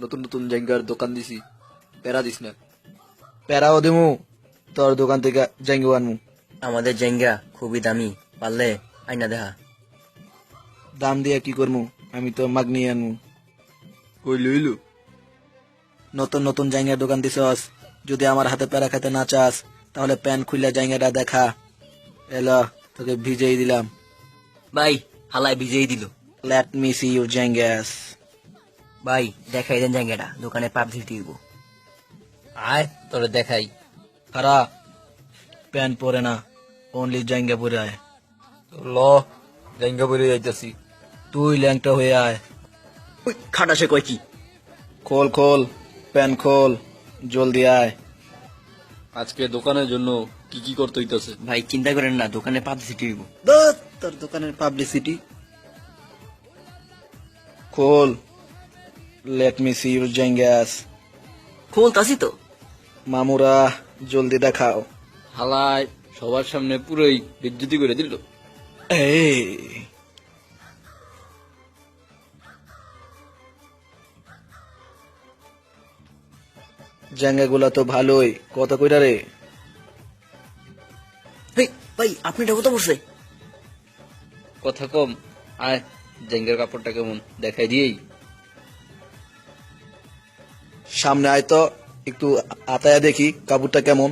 নতুন নতুন জায়গার দোকান দিছি, প্যারা দিস না। প্যারাও দিমু, তোর দোকান থেকে জাঙ্গি আনমু। আমাদের জেঙ্গা খুবই দামি, পারলে আইনা দেখা। দাম দিয়ে কি করমু, আমি তো মাগনি আনমু। কই লইলু? নতুন নতুন জাঙ্গিয়ার দোকান দিছস, যদি আমার হাতে প্যারা খেতে না চাস তাহলে প্যান্ট খুলে জাঙ্গিয়াটা দেখা। এলো, তোকে ভিজেই দিলাম। ভাই হালাই ভিজেই দিল। লেট মি সি ইউর জাঙ্গিয়াস। ভাই দেখাই দেন জায়গাটা, দোকানে পাবলিসিটি দিব। আয় তোরে দেখাই। খারা, প্যান্ট পরে না, অনলি জাঙ্গিয়া পরে আয়। ল, জায়গা বলে যাইতাছি। তুই ল্যাংটা হয়ে আয়। ওই খাটা সে কয় কি? খোল খোল, প্যান্ট খোল, জলদি আয়। আজকে দোকানের জন্য কি কি করতে হইতাছে? ভাই চিন্তা করেন না, দোকানে পাবলিসিটি দিব। তোর দোকানের পাবলিসিটি। খোল, লেট মি সি ইউর জাঙ্গিয়াস। খুলতাছি তো। মামুরা, জলদি দেখাও। হালায় সবার সামনে পুরোই বেজ্জতি করে দিল। এই জাঙ্গাগুলা তো ভালোই, কত কইরা রে? হেই ভাই আপনি এটা কত পড়ছে? কথা কম, আয় জায়গার কাপড়টা কেমন দেখাই দিয়েই। সামনে আয় তো, একটু আতায়া দেখি কাপড়টা কেমন।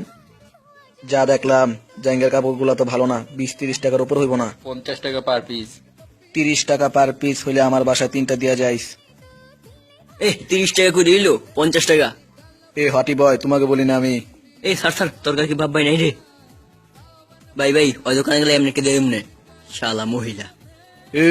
যা দেখলাম, জাঙ্গের কাপড়গুলা তো ভালো না, 20-30 টাকার উপর হইব না। 50 টাকা পার পিস। 30 টাকা পার পিস হইলে আমার বাসায় 3টা দিয়া যাইস। 30 টাকা করে দিল, 50 টাকা। এ হটি বয়, তোমাকে বলি না আমি। স্যার তরকারি কি ভাব ভাই নাই রে? ভাই ওই দোকানে গেলে এমনি কে দেয় এমনি, শালা মহিলা। এ